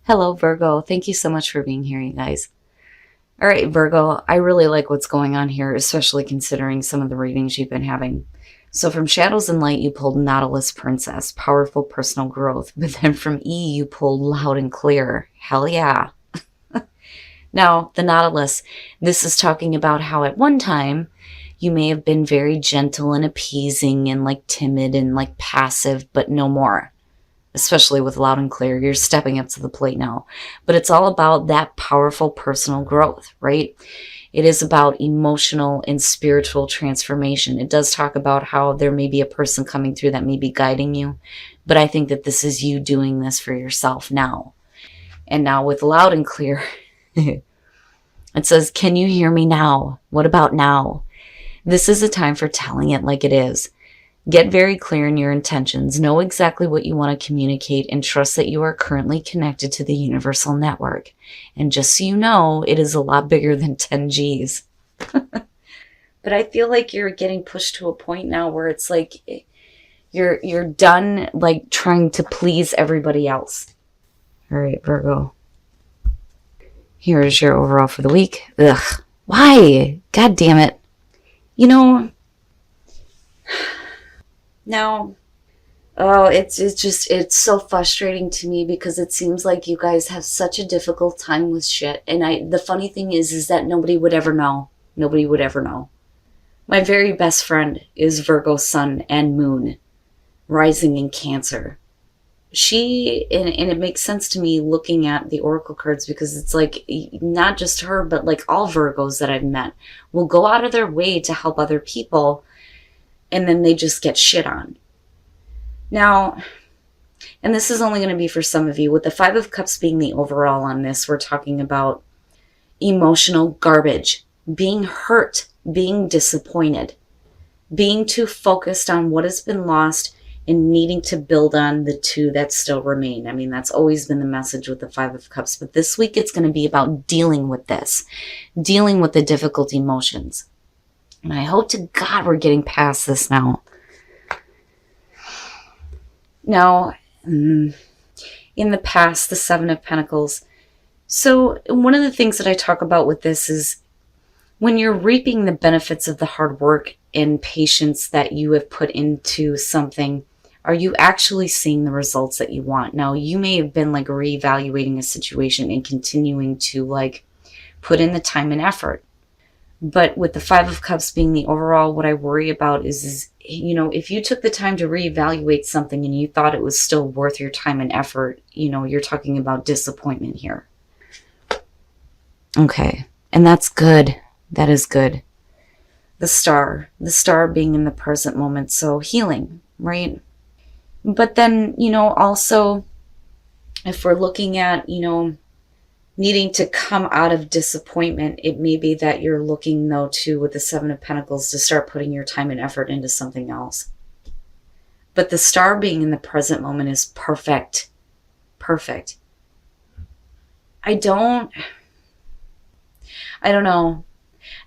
Hello, Virgo. Thank you so much for being here, you guys. All right, Virgo, I really like what's going on here, especially considering some of the readings you've been having. So from Shadows and Light, you pulled Nautilus Princess, powerful personal growth. But then from E, you pulled Loud and Clear. Hell yeah. Now, the Nautilus, this is talking about how at one time you may have been very gentle and appeasing and like timid and like passive, but no more. Especially with Loud and Clear, you're stepping up to the plate now. But it's all about that powerful personal growth, right? It is about emotional and spiritual transformation. It does talk about how there may be a person coming through that may be guiding you, but I think that this is you doing this for yourself now. And now with Loud and Clear, it says, can you hear me now? What about now? This is a time for telling it like it is. Get very clear in your intentions, know exactly what you want to communicate, and trust that you are currently connected to the universal network. And just so you know, it is a lot bigger than 10 Gs. But I feel like you're getting pushed to a point now where it's like you're done like trying to please everybody else. All right, Virgo. Here is your overall for the week. Ugh, why? God damn it. You know... Now, it's so frustrating to me because it seems like you guys have such a difficult time with shit. And the funny thing is that nobody would ever know. Nobody would ever know. My very best friend is Virgo sun and moon, rising in Cancer. And it makes sense to me looking at the oracle cards because it's like not just her, but like all Virgos that I've met will go out of their way to help other people. And then they just get shit on. Now, and this is only going to be for some of you, with the Five of Cups being the overall on this, we're talking about emotional garbage, being hurt, being disappointed, being too focused on what has been lost and needing to build on the two that still remain. I mean, that's always been the message with the Five of Cups. But this week it's going to be about dealing with this, dealing with the difficult emotions. And I hope to God we're getting past this now. Now, in the past, the Seven of Pentacles. So one of the things that I talk about with this is when you're reaping the benefits of the hard work and patience that you have put into something, are you actually seeing the results that you want? Now, you may have been like reevaluating a situation and continuing to like put in the time and effort. But with the Five of Cups being the overall, what I worry about is, you know, if you took the time to reevaluate something and you thought it was still worth your time and effort, you know, you're talking about disappointment here. Okay. And that's good. That is good. The star being in the present moment. So healing, right? But then, you know, also if we're looking at, you know, needing to come out of disappointment, it may be that you're looking, though, too, with the Seven of Pentacles to start putting your time and effort into something else. But the star being in the present moment is perfect. Perfect. I don't know.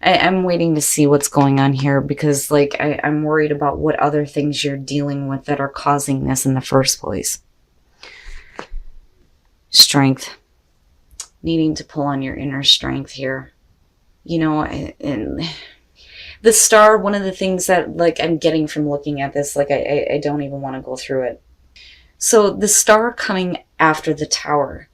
I'm waiting to see what's going on here because, like, I'm worried about what other things you're dealing with that are causing this in the first place. Strength. Needing to pull on your inner strength here. You know, and the star, one of the things that like I'm getting from looking at this, like I don't even want to go through it. So the star coming after the tower,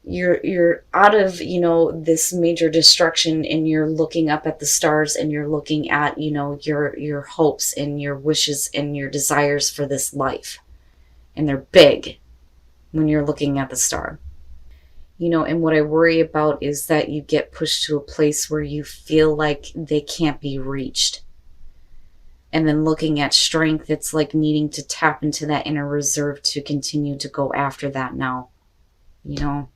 you're out of, you know, this major destruction and you're looking up at the stars and you're looking at, you know, your hopes and your wishes and your desires for this life. And they're big when you're looking at the star. You know, and what I worry about is that you get pushed to a place where you feel like they can't be reached. And then looking at strength, it's like needing to tap into that inner reserve to continue to go after that now, you know.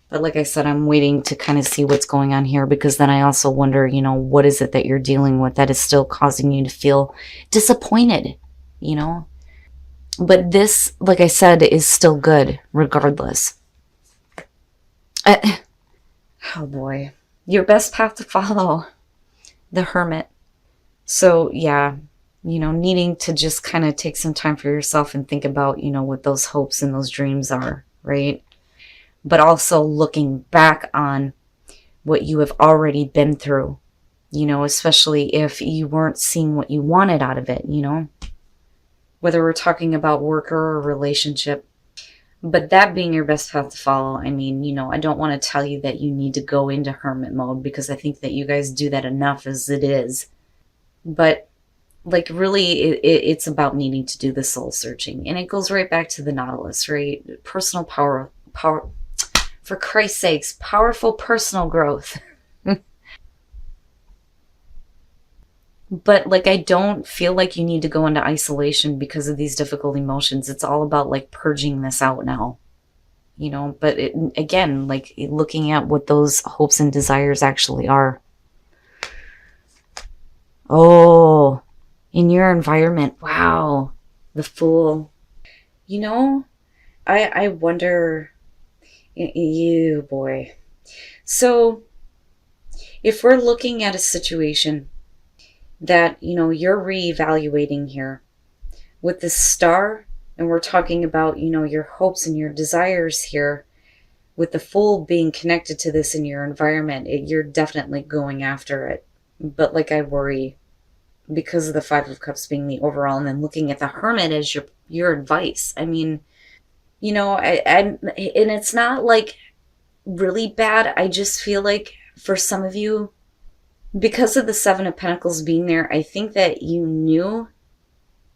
But like I said, I'm waiting to kind of see what's going on here because then I also wonder, you know, what is it that you're dealing with that is still causing you to feel disappointed, you know. But this, like I said, is still good regardless. Oh boy. Your best path to follow. The Hermit. So yeah, you know, needing to just kind of take some time for yourself and think about, you know, what those hopes and those dreams are, right? but also looking back on what you have already been through, especially if you weren't seeing what you wanted out of it, whether we're talking about work or a relationship. But that being your best path to follow, I don't want to tell you that you need to go into hermit mode, because I think that you guys do that enough as it is. But like, really, it's about needing to do the soul searching. And it goes right back to the Nautilus, right? Personal power, for Christ's sakes, powerful personal growth. But like, I don't feel like you need to go into isolation because of these difficult emotions. It's all about like purging this out now, but again, like looking at what those hopes and desires actually are. Oh, in your environment. Wow. The Fool. I wonder, you boy. So if we're looking at a situation that, you're reevaluating here with this Star, and we're talking about, your hopes and your desires here, with the Fool being connected to this in your environment, you're definitely going after it. But like, I worry because of the Five of Cups being the overall, and then looking at the Hermit as your advice. And it's not like really bad. I just feel like for some of you, because of the Seven of Pentacles being there, I think that you knew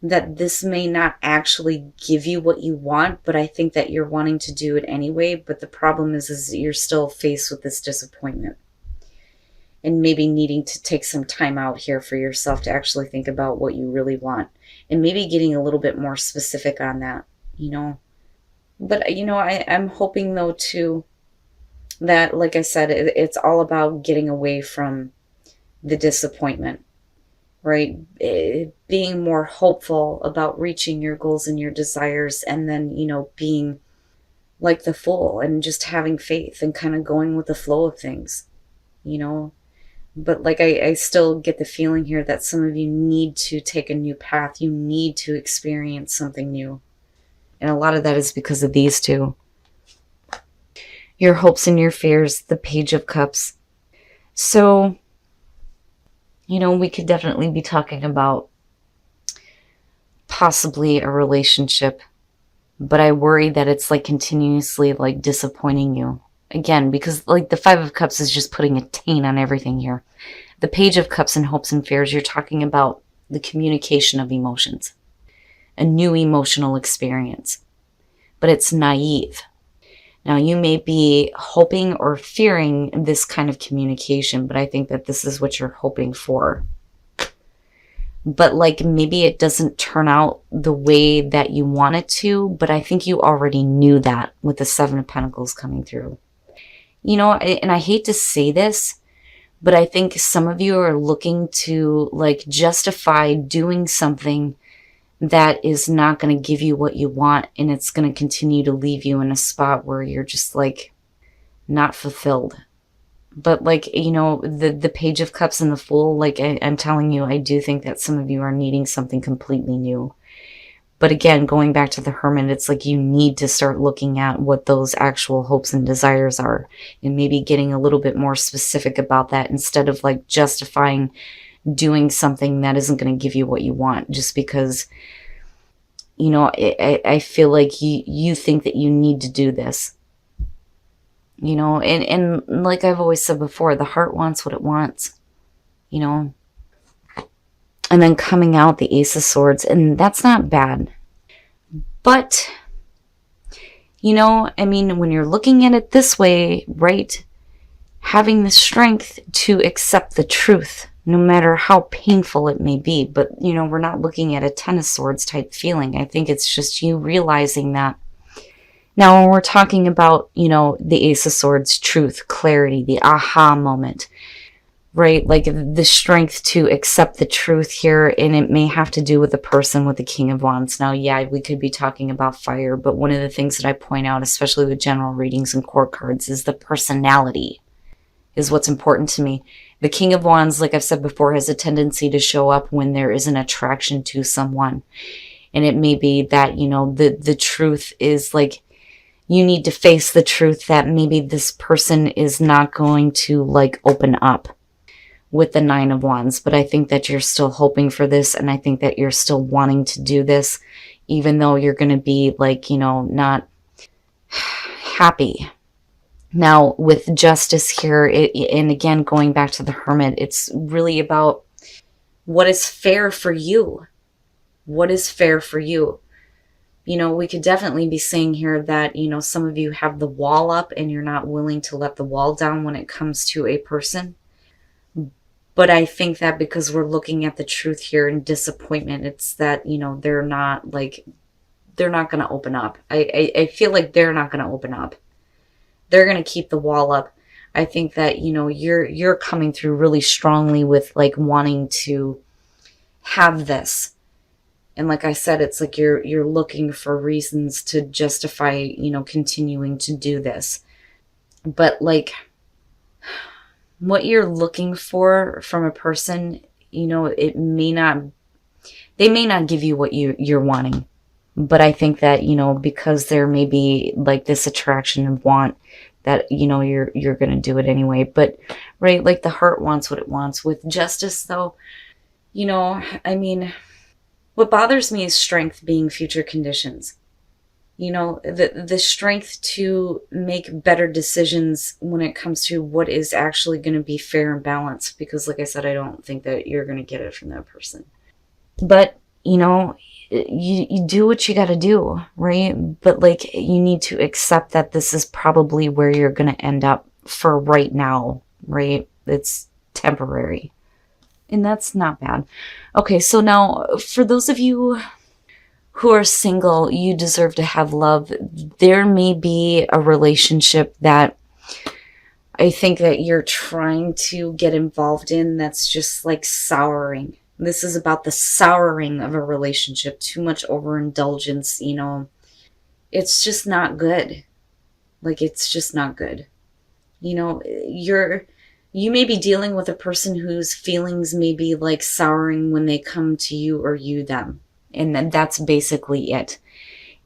that this may not actually give you what you want, but I think that you're wanting to do it anyway. But the problem is you're still faced with this disappointment, and maybe needing to take some time out here for yourself to actually think about what you really want, and maybe getting a little bit more specific on that, But, I'm hoping though too that, like I said, it's all about getting away from the disappointment, right? Being more hopeful about reaching your goals and your desires, and then, being like the Fool and just having faith and kind of going with the flow of things, But like, I still get the feeling here that some of you need to take a new path. You need to experience something new. And a lot of that is because of these two. Your hopes and your fears, the Page of Cups. So, we could definitely be talking about possibly a relationship, but I worry that it's like continuously like disappointing you. Again, because like the Five of Cups is just putting a taint on everything here. The Page of Cups and hopes and fears, you're talking about the communication of emotions, a new emotional experience, but it's naive. Now, you may be hoping or fearing this kind of communication, but I think that this is what you're hoping for. But like, maybe it doesn't turn out the way that you want it to, but I think you already knew that with the Seven of Pentacles coming through. And I hate to say this, but I think some of you are looking to like justify doing something that is not going to give you what you want, and it's going to continue to leave you in a spot where you're just like not fulfilled. But like, the Page of Cups and the Fool, like I'm telling you, I do think that some of you are needing something completely new. But again, going back to the Hermit, it's like you need to start looking at what those actual hopes and desires are, and maybe getting a little bit more specific about that, instead of like justifying doing something that isn't going to give you what you want just because, I feel like you think that you need to do this, and like I've always said before, the heart wants what it wants, and then coming out the Ace of Swords, and that's not bad. But, when you're looking at it this way, right, having the strength to accept the truth, no matter how painful it may be. But, we're not looking at a Ten of Swords type feeling. I think it's just you realizing that. Now, when we're talking about, the Ace of Swords, truth, clarity, the aha moment, right? Like the strength to accept the truth here, and it may have to do with the person with the King of Wands. Now, yeah, we could be talking about fire, but one of the things that I point out, especially with general readings and court cards, is the personality is what's important to me. The King of Wands, like I've said before, has a tendency to show up when there is an attraction to someone. And it may be that, the truth is like, you need to face the truth that maybe this person is not going to like open up with the Nine of Wands. But I think that you're still hoping for this, and I think that you're still wanting to do this, even though you're going to be like, you know, not happy. Now, with Justice here, and again, going back to the Hermit, it's really about what is fair for you. What is fair for you? You know, we could definitely be saying here that, you know, some of you have the wall up and you're not willing to let the wall down when it comes to a person. But I think that because we're looking at the truth here and disappointment, it's that, you know, they're not going to open up. I feel like they're not going to open up. They're going to keep the wall up. I think that, you know, you're coming through really strongly with like wanting to have this. And like I said, it's like you're looking for reasons to justify, you know, continuing to do this. But like what you're looking for from a person, you know, they may not give you what you're wanting. But I think that, you know, because there may be like this attraction and want, that, you know, you're going to do it anyway. But right, like the heart wants what it wants. With Justice though, you know, I mean, what bothers me is strength being future conditions. You know, the strength to make better decisions when it comes to what is actually going to be fair and balanced. Because like I said, I don't think that you're going to get it from that person. But, you know, you do what you got to do, right? But like, you need to accept that this is probably where you're going to end up for right now, right? It's temporary. And that's not bad. Okay, so now for those of you who are single, you deserve to have love. There may be a relationship that I think that you're trying to get involved in that's just like souring. This is about the souring of a relationship. Too much overindulgence, you know. It's just not good. Like, it's just not good. You know, you may be dealing with a person whose feelings may be like souring when they come to you or you them. And then that's basically it.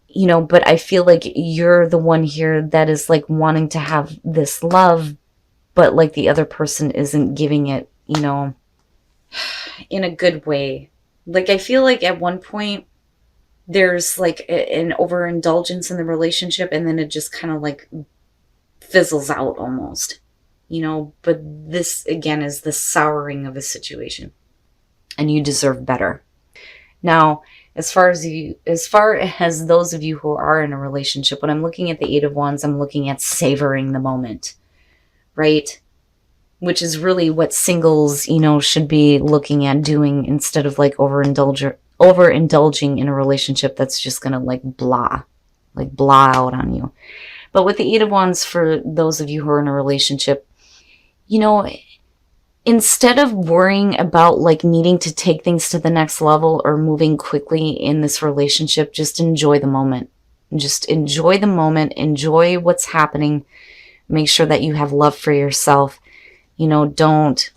You know, but I feel like you're the one here that is like wanting to have this love, but like the other person isn't giving it, you know, in a good way. Like, I feel like at one point there's like an overindulgence in the relationship, and then it just kind of like fizzles out almost, you know. But this again is the souring of a situation, and you deserve better. Now, as far as those of you who are in a relationship, when I'm looking at the Eight of Wands, I'm looking at savoring the moment, right? Which is really what singles, you know, should be looking at doing, instead of like overindulging in a relationship that's just gonna like blah out on you. But with the Eight of Wands, for those of you who are in a relationship, you know, instead of worrying about like needing to take things to the next level or moving quickly in this relationship, just enjoy the moment. Just enjoy the moment. Enjoy what's happening. Make sure that you have love for yourself. You know, don't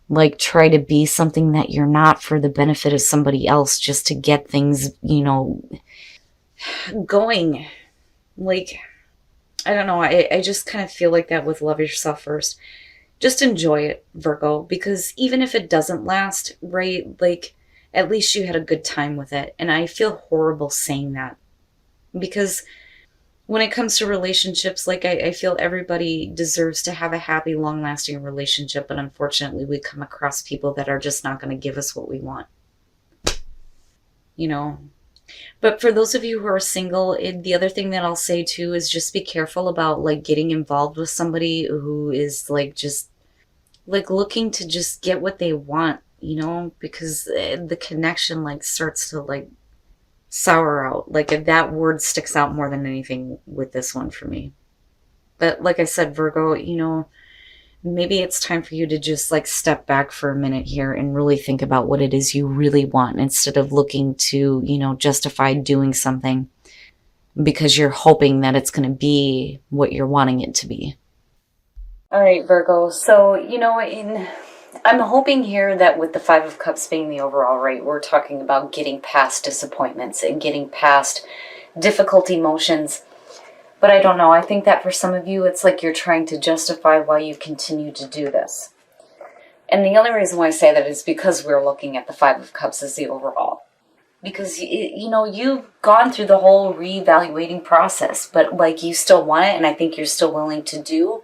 like try to be something that you're not for the benefit of somebody else just to get things, you know, going. Like, I don't know. I just kind of feel like that with love yourself first. Just enjoy it, Virgo, because even if it doesn't last, right, like, at least you had a good time with it. And I feel horrible saying that, because when it comes to relationships, like, I feel everybody deserves to have a happy, long-lasting relationship, but unfortunately we come across people that are just not going to give us what we want, you know. But for those of you who are single, the other thing that I'll say too is just be careful about like getting involved with somebody who is like just like looking to just get what they want, you know, because the connection like starts to like sour out. Like, if that word sticks out more than anything with this one for me. But like I said, Virgo, you know, maybe it's time for you to just like step back for a minute here and really think about what it is you really want, instead of looking to, you know, justify doing something because you're hoping that it's going to be what you're wanting it to be. All right, Virgo. So, you know, I'm hoping here that with the Five of Cups being the overall, right, we're talking about getting past disappointments and getting past difficult emotions. But I don't know. I think that for some of you, it's like you're trying to justify why you continue to do this. And the only reason why I say that is because we're looking at the Five of Cups as the overall. Because, you've gone through the whole reevaluating process, but, like, you still want it, and I think you're still willing to do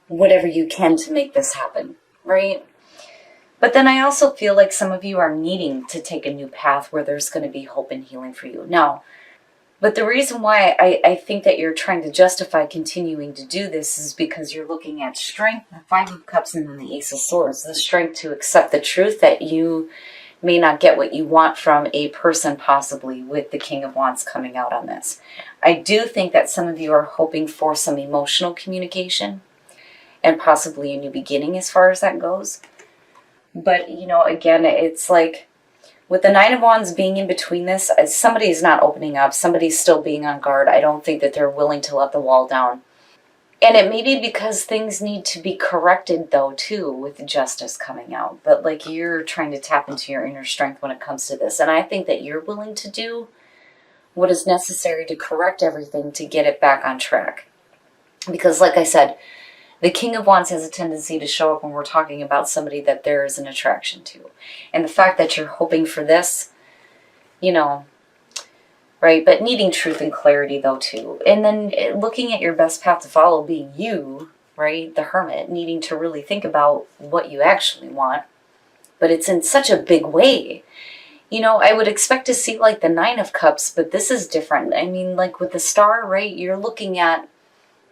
whatever you can to make this happen, right? But then I also feel like some of you are needing to take a new path where there's going to be hope and healing for you. Now, but the reason why I think that you're trying to justify continuing to do this is because you're looking at strength, the Five of Cups, and then the Ace of Swords. The strength to accept the truth that you may not get what you want from a person, possibly, with the King of Wands coming out on this. I do think that some of you are hoping for some emotional communication and possibly a new beginning as far as that goes. But, again, it's like, with the Nine of Wands being in between this, somebody's not opening up. Somebody's still being on guard. I don't think that they're willing to let the wall down. And it may be because things need to be corrected, though, too, with justice coming out. But, like, you're trying to tap into your inner strength when it comes to this. And I think that you're willing to do what is necessary to correct everything to get it back on track. Because, like I said, the King of Wands has a tendency to show up when we're talking about somebody that there is an attraction to. And the fact that you're hoping for this, right? But needing truth and clarity, though, too. And then looking at your best path to follow being you, right? The Hermit, needing to really think about what you actually want. But it's in such a big way. I would expect to see, like, the Nine of Cups, but this is different. I mean, like, with the Star, right? You're looking at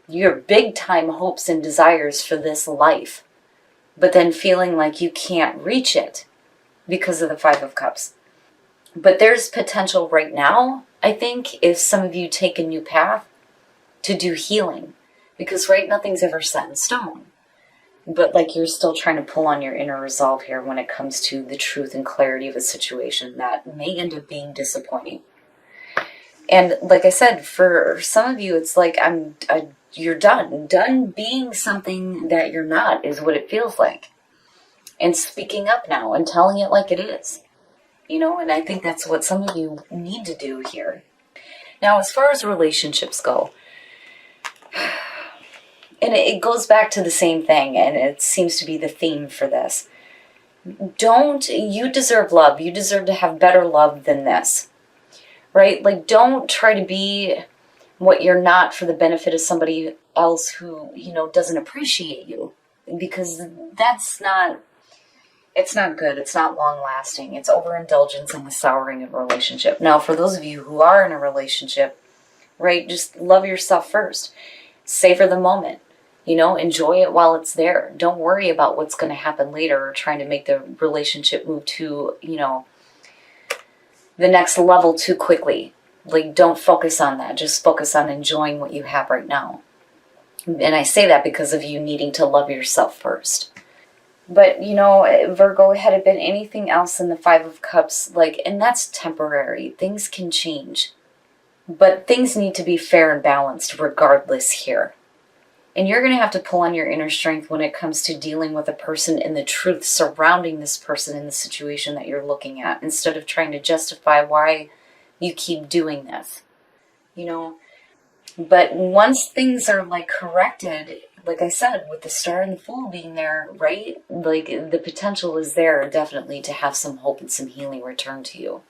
your big time hopes and desires for this life, but then feeling like you can't reach it because of the Five of Cups. But there's potential right now, I think, if some of you take a new path to do healing, because right, nothing's ever set in stone. But, like, you're still trying to pull on your inner resolve here when it comes to the truth and clarity of a situation that may end up being disappointing. And like I said, for some of you, it's like you're done being something that you're not, is what it feels like. And speaking up now and telling it like it is. And I think that's what some of you need to do here. Now, as far as relationships go, and it goes back to the same thing, and it seems to be the theme for this. You deserve love. You deserve to have better love than this. Right? Like, don't try to be what you're not for the benefit of somebody else who, doesn't appreciate you. Because it's not good. It's not long lasting. It's overindulgence and the souring of a relationship. Now, for those of you who are in a relationship, right, just love yourself first. Savor the moment. Enjoy it while it's there. Don't worry about what's going to happen later or trying to make the relationship move to, the next level too quickly. Like, don't focus on that. Just focus on enjoying what you have right now. And I say that because of you needing to love yourself first. But, Virgo, had it been anything else in the Five of Cups, and that's temporary. Things can change. But things need to be fair and balanced regardless here. And you're going to have to pull on your inner strength when it comes to dealing with a person and the truth surrounding this person in the situation that you're looking at, instead of trying to justify why you keep doing this. But once things are, corrected, like I said, with the Star and the Fool being there, right? The potential is there definitely to have some hope and some healing return to you.